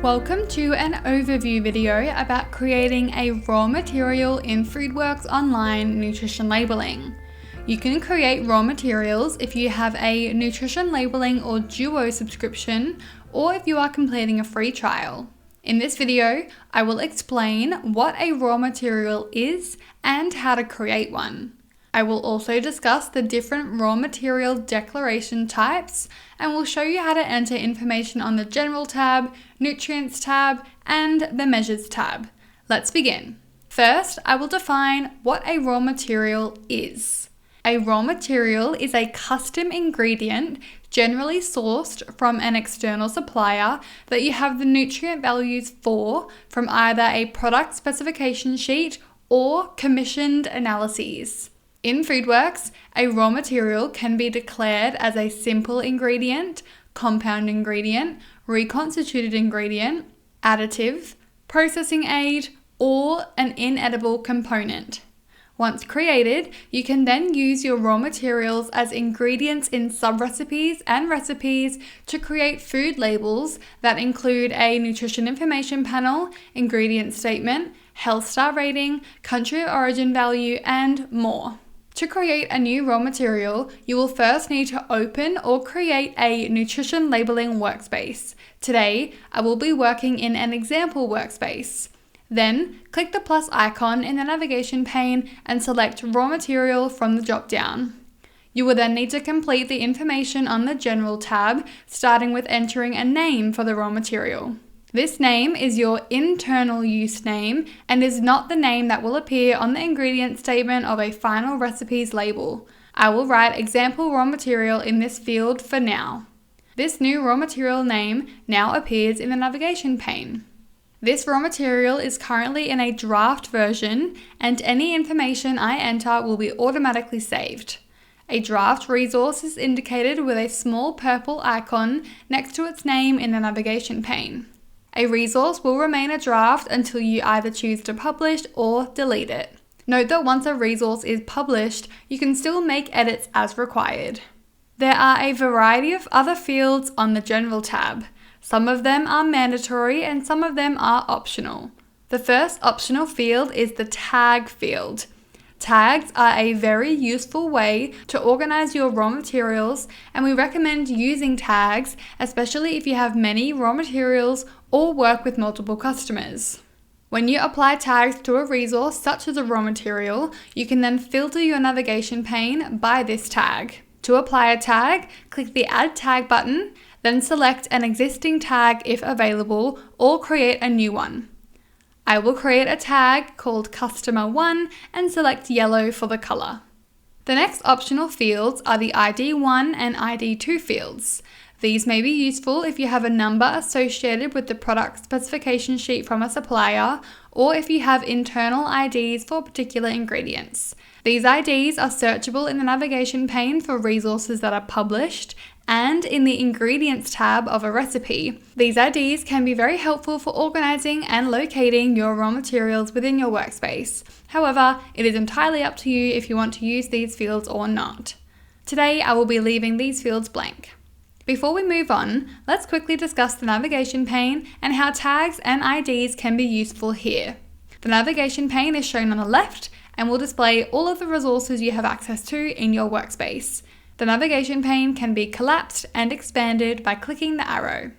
Welcome to an overview video about creating a raw material in Foodworks.online Nutrition Labelling. You can create raw materials if you have a nutrition labeling or duo subscription, or if you are completing a free trial. In this video, I will explain what a raw material is and how to create one. I will also discuss the different raw material declaration types, and will show you how to enter information on the General tab, Nutrients tab, and the Measures tab. Let's begin. First, I will define what a raw material is. A raw material is a custom ingredient generally sourced from an external supplier that you have the nutrient values for from either a product specification sheet or commissioned analyses. In Foodworks, a raw material can be declared as a simple ingredient, compound ingredient, reconstituted ingredient, additive, processing aid, or an inedible component. Once created, you can then use your raw materials as ingredients in sub-recipes and recipes to create food labels that include a nutrition information panel, ingredient statement, health star rating, country of origin value, and more. To create a new raw material, you will first need to open or create a nutrition labeling workspace. Today, I will be working in an example workspace. Then, click the plus icon in the navigation pane and select Raw Material from the drop-down. You will then need to complete the information on the General tab, starting with entering a name for the raw material. This name is your internal use name and is not the name that will appear on the ingredient statement of a final recipe's label. I will write example raw material in this field for now. This new raw material name now appears in the navigation pane. This raw material is currently in a draft version, and any information I enter will be automatically saved. A draft resource is indicated with a small purple icon next to its name in the navigation pane. A resource will remain a draft until you either choose to publish or delete it. Note that once a resource is published, you can still make edits as required. There are a variety of other fields on the General tab. Some of them are mandatory and some of them are optional. The first optional field is the tag field. Tags are a very useful way to organize your raw materials, and we recommend using tags, especially if you have many raw materials or work with multiple customers. When you apply tags to a resource such as a raw material, you can then filter your navigation pane by this tag. To apply a tag, click the Add Tag button, then select an existing tag if available, or create a new one. I will create a tag called Customer 1 and select yellow for the color. The next optional fields are the ID1 and ID2 fields. These may be useful if you have a number associated with the product specification sheet from a supplier, or if you have internal IDs for particular ingredients. These IDs are searchable in the navigation pane for resources that are published, and in the Ingredients tab of a recipe. These IDs can be very helpful for organizing and locating your raw materials within your workspace. However, it is entirely up to you if you want to use these fields or not. Today, I will be leaving these fields blank. Before we move on, let's quickly discuss the navigation pane and how tags and IDs can be useful here. The navigation pane is shown on the left and will display all of the resources you have access to in your workspace. The navigation pane can be collapsed and expanded by clicking the arrow.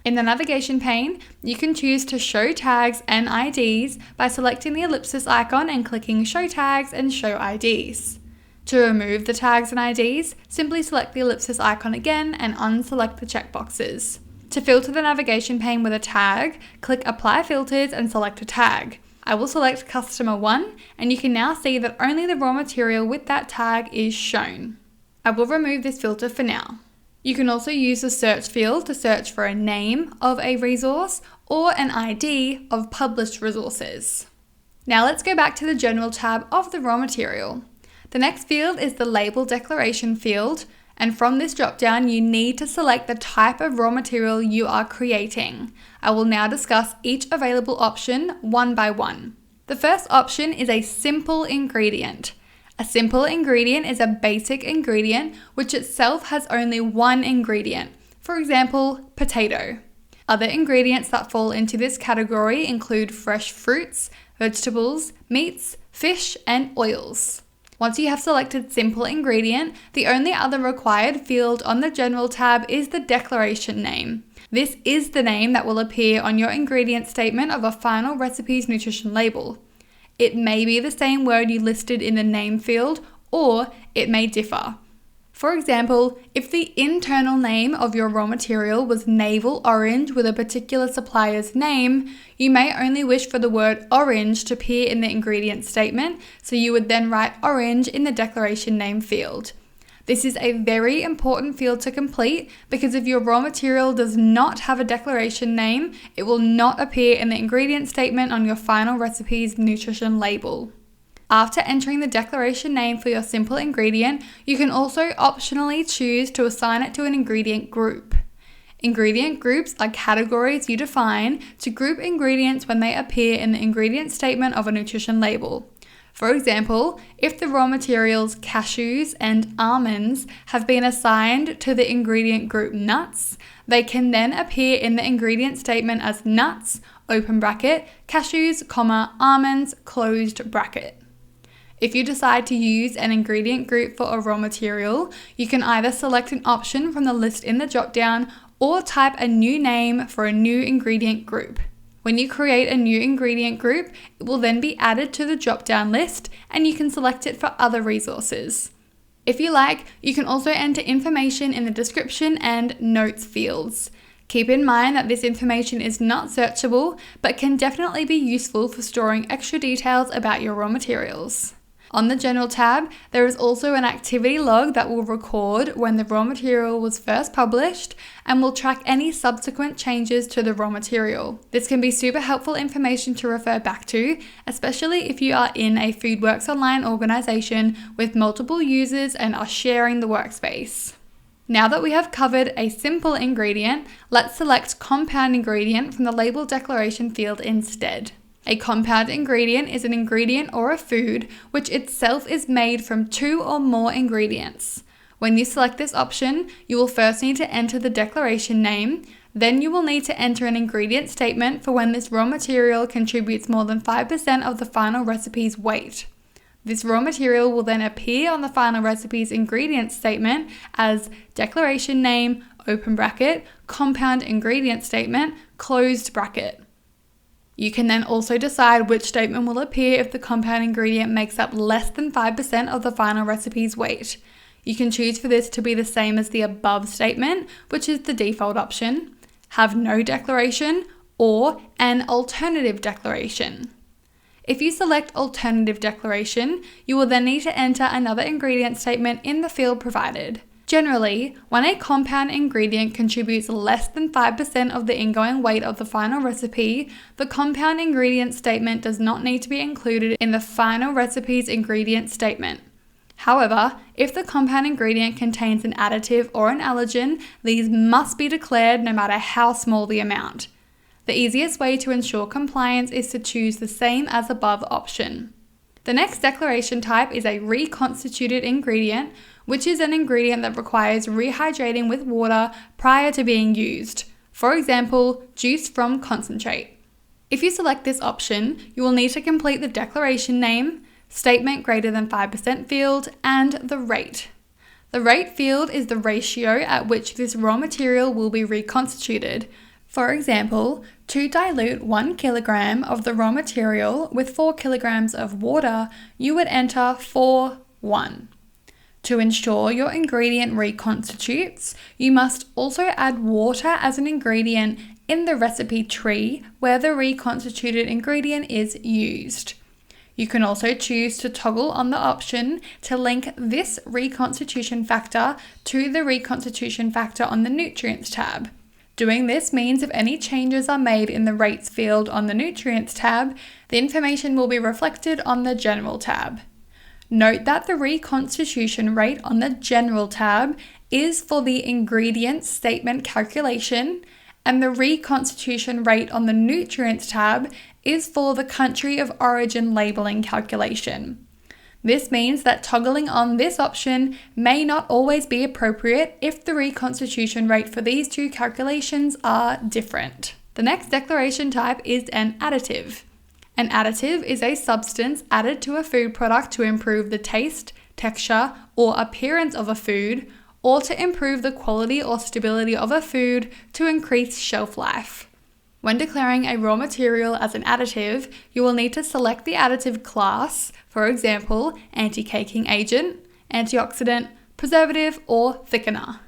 In the navigation pane, you can choose to show tags and IDs by selecting the ellipsis icon and clicking Show Tags and Show IDs. To remove the tags and IDs, simply select the ellipsis icon again and unselect the checkboxes. To filter the navigation pane with a tag, click Apply Filters and select a tag. I will select Customer 1, and you can now see that only the raw material with that tag is shown. I will remove this filter for now. You can also use the search field to search for a name of a resource or an ID of published resources. Now let's go back to the General tab of the raw material. The next field is the Label Declaration field, and from this drop-down you need to select the type of raw material you are creating. I will now discuss each available option one by one. The first option is a simple ingredient. A simple ingredient is a basic ingredient which itself has only one ingredient, for example, potato. Other ingredients that fall into this category include fresh fruits, vegetables, meats, fish, and oils. Once you have selected simple ingredient, the only other required field on the General tab is the declaration name. This is the name that will appear on your ingredient statement of a final recipe's nutrition label. It may be the same word you listed in the name field, or it may differ. For example, if the internal name of your raw material was navel orange with a particular supplier's name, you may only wish for the word orange to appear in the ingredient statement, so you would then write orange in the declaration name field. This is a very important field to complete because if your raw material does not have a declaration name, it will not appear in the ingredient statement on your final recipe's nutrition label. After entering the declaration name for your simple ingredient, you can also optionally choose to assign it to an ingredient group. Ingredient groups are categories you define to group ingredients when they appear in the ingredient statement of a nutrition label. For example, if the raw materials cashews and almonds have been assigned to the ingredient group nuts, they can then appear in the ingredient statement as nuts, open bracket, cashews, almonds, closed bracket. If you decide to use an ingredient group for a raw material, you can either select an option from the list in the dropdown or type a new name for a new ingredient group. When you create a new ingredient group, it will then be added to the drop-down list and you can select it for other resources. If you like, you can also enter information in the description and notes fields. Keep in mind that this information is not searchable, but can definitely be useful for storing extra details about your raw materials. On the General tab, there is also an activity log that will record when the raw material was first published and will track any subsequent changes to the raw material. This can be super helpful information to refer back to, especially if you are in a Foodworks Online organization with multiple users and are sharing the workspace. Now that we have covered a simple ingredient, let's select compound ingredient from the label declaration field instead. A compound ingredient is an ingredient or a food which itself is made from 2 or more ingredients. When you select this option, you will first need to enter the declaration name, then you will need to enter an ingredient statement for when this raw material contributes more than 5% of the final recipe's weight. This raw material will then appear on the final recipe's ingredient statement as declaration name, open bracket, compound ingredient statement, closed bracket. You can then also decide which statement will appear if the compound ingredient makes up less than 5% of the final recipe's weight. You can choose for this to be the same as the above statement, which is the default option, have no declaration, or an alternative declaration. If you select alternative declaration, you will then need to enter another ingredient statement in the field provided. Generally, when a compound ingredient contributes less than 5% of the ingoing weight of the final recipe, the compound ingredient statement does not need to be included in the final recipe's ingredient statement. However, if the compound ingredient contains an additive or an allergen, these must be declared no matter how small the amount. The easiest way to ensure compliance is to choose the same as above option. The next declaration type is a reconstituted ingredient, which is an ingredient that requires rehydrating with water prior to being used. For example, juice from concentrate. If you select this option, you will need to complete the declaration name, statement greater than 5% field, and the rate. The rate field is the ratio at which this raw material will be reconstituted. For example, to dilute 1 kilogram of the raw material with 4 kilograms of water, you would enter 4:1. To ensure your ingredient reconstitutes, you must also add water as an ingredient in the recipe tree where the reconstituted ingredient is used. You can also choose to toggle on the option to link this reconstitution factor to the reconstitution factor on the Nutrients tab. Doing this means if any changes are made in the rates field on the Nutrients tab, the information will be reflected on the General tab. Note that the reconstitution rate on the General tab is for the ingredient statement calculation, and the reconstitution rate on the Nutrients tab is for the country of origin labeling calculation. This means that toggling on this option may not always be appropriate if the reconstitution rate for these two calculations are different. The next declaration type is an additive. An additive is a substance added to a food product to improve the taste, texture, or appearance of a food, or to improve the quality or stability of a food to increase shelf life. When declaring a raw material as an additive, you will need to select the additive class, for example, anti-caking agent, antioxidant, preservative, or thickener.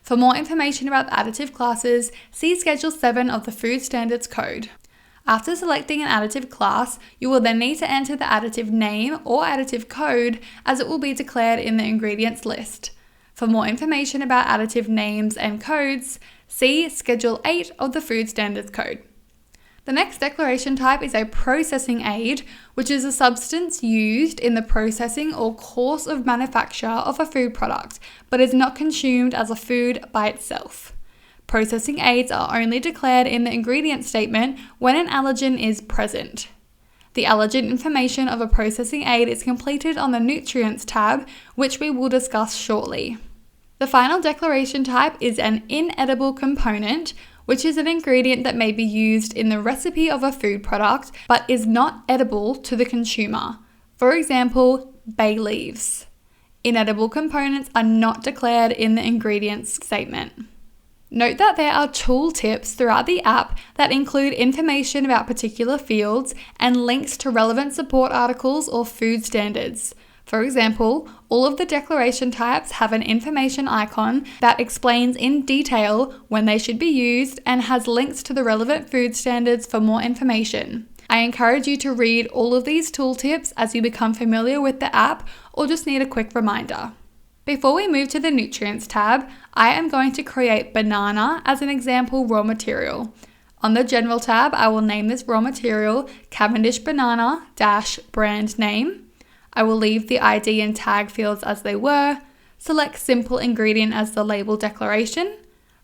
For more information about the additive classes, see Schedule 7 of the Food Standards Code. After selecting an additive class, you will then need to enter the additive name or additive code as it will be declared in the ingredients list. For more information about additive names and codes, see Schedule 8 of the Food Standards Code. The next declaration type is a processing aid, which is a substance used in the processing or course of manufacture of a food product, but is not consumed as a food by itself. Processing aids are only declared in the ingredient statement when an allergen is present. The allergen information of a processing aid is completed on the Nutrients tab, which we will discuss shortly. The final declaration type is an inedible component, which is an ingredient that may be used in the recipe of a food product but is not edible to the consumer. For example, bay leaves. Inedible components are not declared in the ingredients statement. Note that there are tooltips throughout the app that include information about particular fields and links to relevant support articles or food standards. For example, all of the declaration types have an information icon that explains in detail when they should be used and has links to the relevant food standards for more information. I encourage you to read all of these tooltips as you become familiar with the app or just need a quick reminder. Before we move to the Nutrients tab, I am going to create banana as an example raw material. On the General tab, I will name this raw material Cavendish Banana - brand name. I will leave the ID and tag fields as they were, select simple ingredient as the label declaration,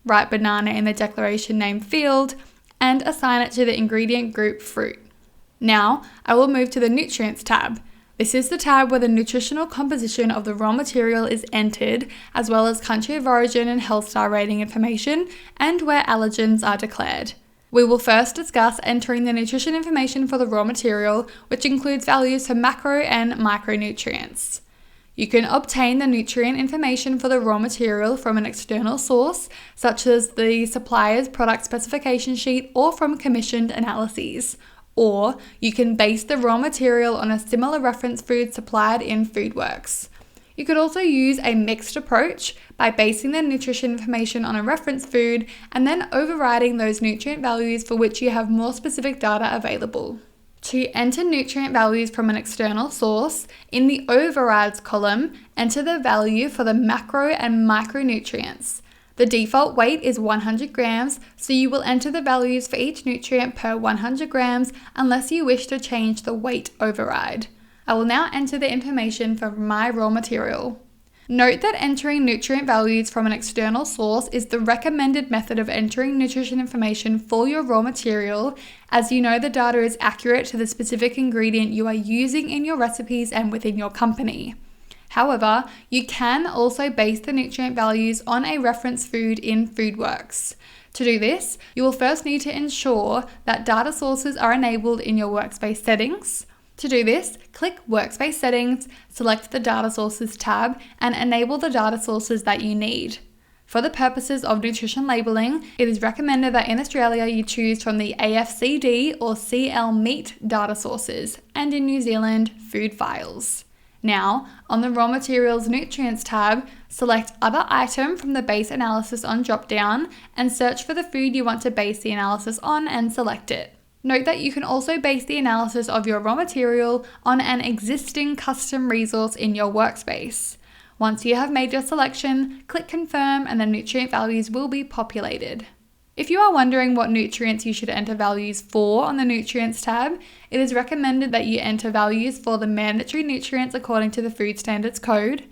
write banana in the declaration name field, and assign it to the ingredient group fruit. Now, I will move to the Nutrients tab. This is the tab where the nutritional composition of the raw material is entered, as well as country of origin and health star rating information, and where allergens are declared. We will first discuss entering the nutrition information for the raw material, which includes values for macro and micronutrients. You can obtain the nutrient information for the raw material from an external source, such as the supplier's product specification sheet or from commissioned analyses. Or you can base the raw material on a similar reference food supplied in Foodworks. You could also use a mixed approach by basing the nutrition information on a reference food and then overriding those nutrient values for which you have more specific data available. To enter nutrient values from an external source, in the overrides column, enter the value for the macro and micronutrients. The default weight is 100 grams, so you will enter the values for each nutrient per 100 grams unless you wish to change the weight override. I will now enter the information for my raw material. Note that entering nutrient values from an external source is the recommended method of entering nutrition information for your raw material, as you know the data is accurate to the specific ingredient you are using in your recipes and within your company. However, you can also base the nutrient values on a reference food in Foodworks. To do this, you will first need to ensure that data sources are enabled in your workspace settings. To do this, click Workspace Settings, select the Data Sources tab, and enable the data sources that you need. For the purposes of nutrition labelling, it is recommended that in Australia you choose from the AFCD or CL Meat data sources, and in New Zealand, Food Files. Now, on the Raw Materials Nutrients tab, select Other Item from the Base Analysis on drop-down and search for the food you want to base the analysis on and select it. Note that you can also base the analysis of your raw material on an existing custom resource in your workspace. Once you have made your selection, click Confirm and the nutrient values will be populated. If you are wondering what nutrients you should enter values for on the Nutrients tab, it is recommended that you enter values for the mandatory nutrients according to the Food Standards Code,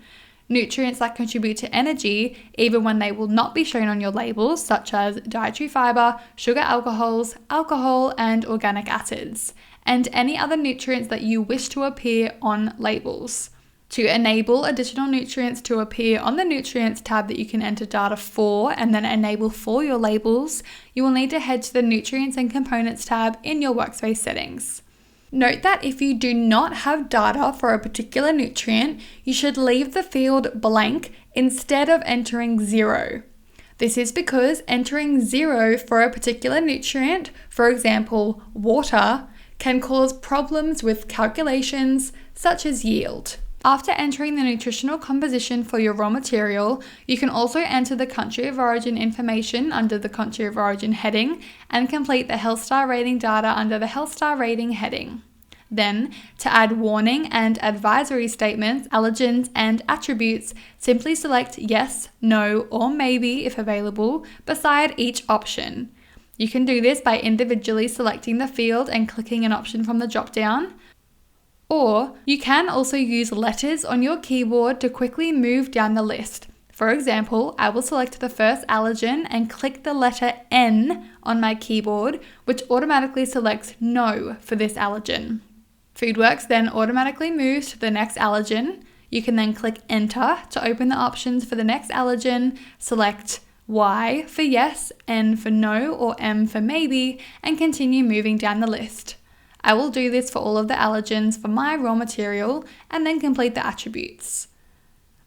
nutrients that contribute to energy even when they will not be shown on your labels, such as dietary fiber, sugar alcohols, alcohol, and organic acids, and any other nutrients that you wish to appear on labels. To enable additional nutrients to appear on the Nutrients tab that you can enter data for and then enable for your labels, you will need to head to the Nutrients and Components tab in your workspace settings. Note that if you do not have data for a particular nutrient, you should leave the field blank instead of entering 0. This is because entering 0 for a particular nutrient, for example, water, can cause problems with calculations such as yield. After entering the nutritional composition for your raw material, you can also enter the country of origin information under the country of origin heading and complete the Health Star rating data under the Health Star rating heading. Then, to add warning and advisory statements, allergens, and attributes, simply select yes, no, or maybe if available beside each option. You can do this by individually selecting the field and clicking an option from the drop-down. Or you can also use letters on your keyboard to quickly move down the list. For example, I will select the first allergen and click the letter N on my keyboard, which automatically selects no for this allergen. Foodworks then automatically moves to the next allergen. You can then click enter to open the options for the next allergen, select Y for yes, N for no, or M for maybe, and continue moving down the list. I will do this for all of the allergens for my raw material and then complete the attributes.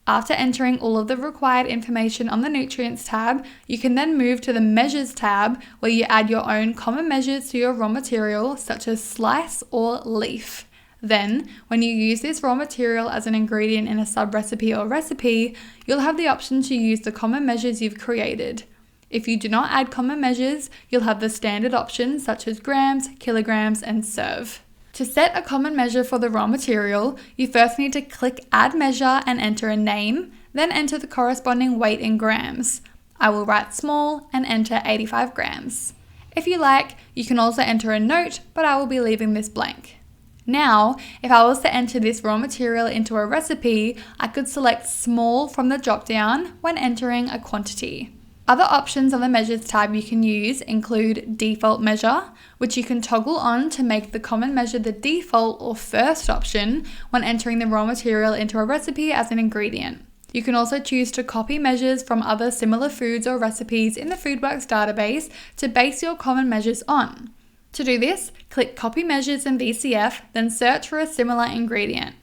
After entering all of the required information on the Nutrients tab, you can then move to the Measures tab where you add your own common measures to your raw material such as slice or leaf. Then, when you use this raw material as an ingredient in a sub-recipe or recipe, you'll have the option to use the common measures you've created. If you do not add common measures, you'll have the standard options such as grams, kilograms, and serve. To set a common measure for the raw material, you first need to click Add Measure and enter a name, then enter the corresponding weight in grams. I will write small and enter 85 grams. If you like, you can also enter a note, but I will be leaving this blank. Now, if I was to enter this raw material into a recipe, I could select small from the drop-down when entering a quantity. Other options on the Measures tab you can use include Default Measure, which you can toggle on to make the common measure the default or first option when entering the raw material into a recipe as an ingredient. You can also choose to copy measures from other similar foods or recipes in the Foodworks database to base your common measures on. To do this, click Copy Measures in VCF, then search for a similar ingredient.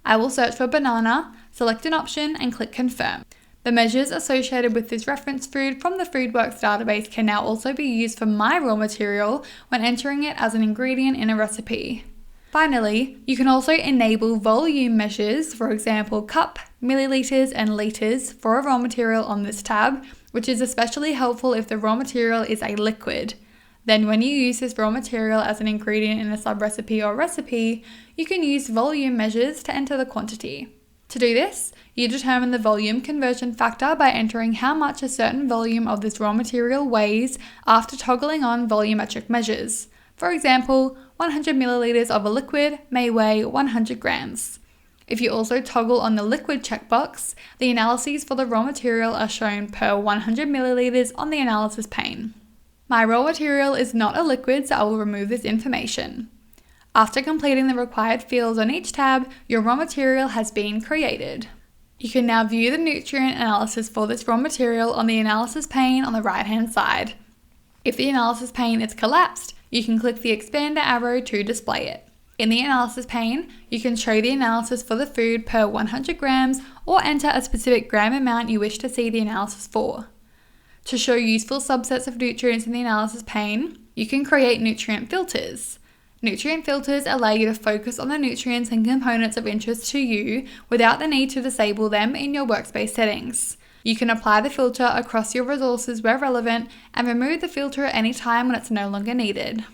I will search for banana, select an option, and click Confirm. The measures associated with this reference food from the Foodworks database can now also be used for my raw material when entering it as an ingredient in a recipe. Finally, you can also enable volume measures, for example cup, milliliters, and liters for a raw material on this tab, which is especially helpful if the raw material is a liquid. Then when you use this raw material as an ingredient in a sub-recipe or recipe, you can use volume measures to enter the quantity. To do this, you determine the volume conversion factor by entering how much a certain volume of this raw material weighs after toggling on volumetric measures. For example, 100 milliliters of a liquid may weigh 100 grams. If you also toggle on the liquid checkbox, the analyses for the raw material are shown per 100 milliliters on the analysis pane. My raw material is not a liquid, so I will remove this information. After completing the required fields on each tab, your raw material has been created. You can now view the nutrient analysis for this raw material on the analysis pane on the right-hand side. If the analysis pane is collapsed, you can click the expander arrow to display it. In the analysis pane, you can show the analysis for the food per 100 grams or enter a specific gram amount you wish to see the analysis for. To show useful subsets of nutrients in the analysis pane, you can create nutrient filters. Nutrient filters allow you to focus on the nutrients and components of interest to you without the need to disable them in your workspace settings. You can apply the filter across your resources where relevant and remove the filter at any time when it's no longer needed.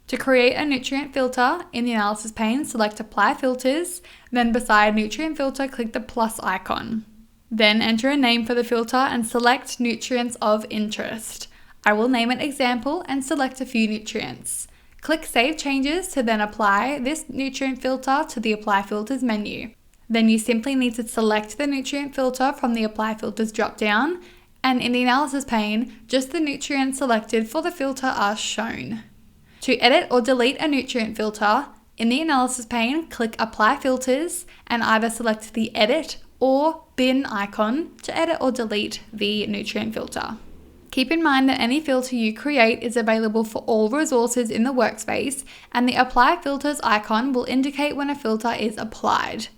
To create a nutrient filter, in the analysis pane, select Apply Filters, then beside Nutrient Filter, click the plus icon. Then enter a name for the filter and select Nutrients of Interest. I will name it Example and select a few nutrients. Click Save Changes to then apply this nutrient filter to the Apply Filters menu. Then you simply need to select the nutrient filter from the Apply Filters drop-down, and in the analysis pane, just the nutrients selected for the filter are shown. To edit or delete a nutrient filter, In the analysis pane, click Apply Filters and either select the Edit or Bin icon to edit or delete the nutrient filter. Keep in mind that any filter you create is available for all resources in the workspace, and the Apply Filters icon will indicate when a filter is applied.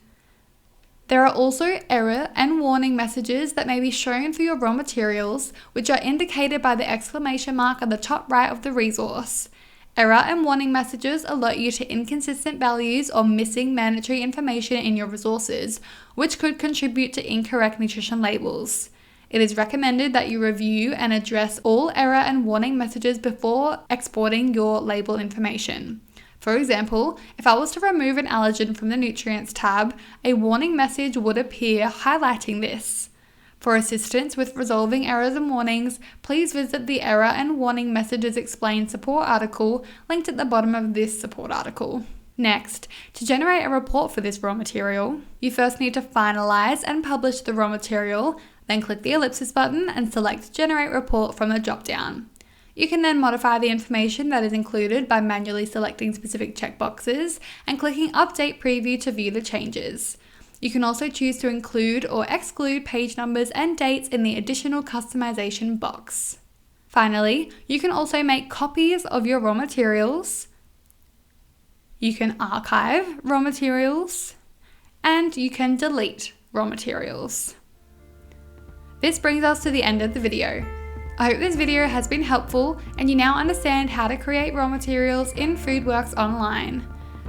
There are also error and warning messages that may be shown for your raw materials, which are indicated by the exclamation mark at the top right of the resource. Error and warning messages alert you to inconsistent values or missing mandatory information in your resources, which could contribute to incorrect nutrition labels. It is recommended that you review and address all error and warning messages before exporting your label information. For example, if I was to remove an allergen from the Nutrients tab, a warning message would appear highlighting this. For assistance with resolving errors and warnings, please visit the Error and Warning Messages Explained support article linked at the bottom of this support article. Next, to generate a report for this raw material, you first need to finalize and publish the raw material, then click the ellipsis button and select Generate Report from the drop-down. You can then modify the information that is included by manually selecting specific checkboxes and clicking Update Preview to view the changes. You can also choose to include or exclude page numbers and dates in the additional customization box. Finally, you can also make copies of your raw materials. You can archive raw materials, and you can delete raw materials. This brings us to the end of the video. I hope this video has been helpful and you now understand how to create raw materials in Foodworks Online.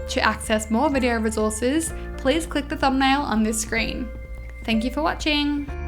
To access more video resources, please click the thumbnail on this screen. Thank you for watching.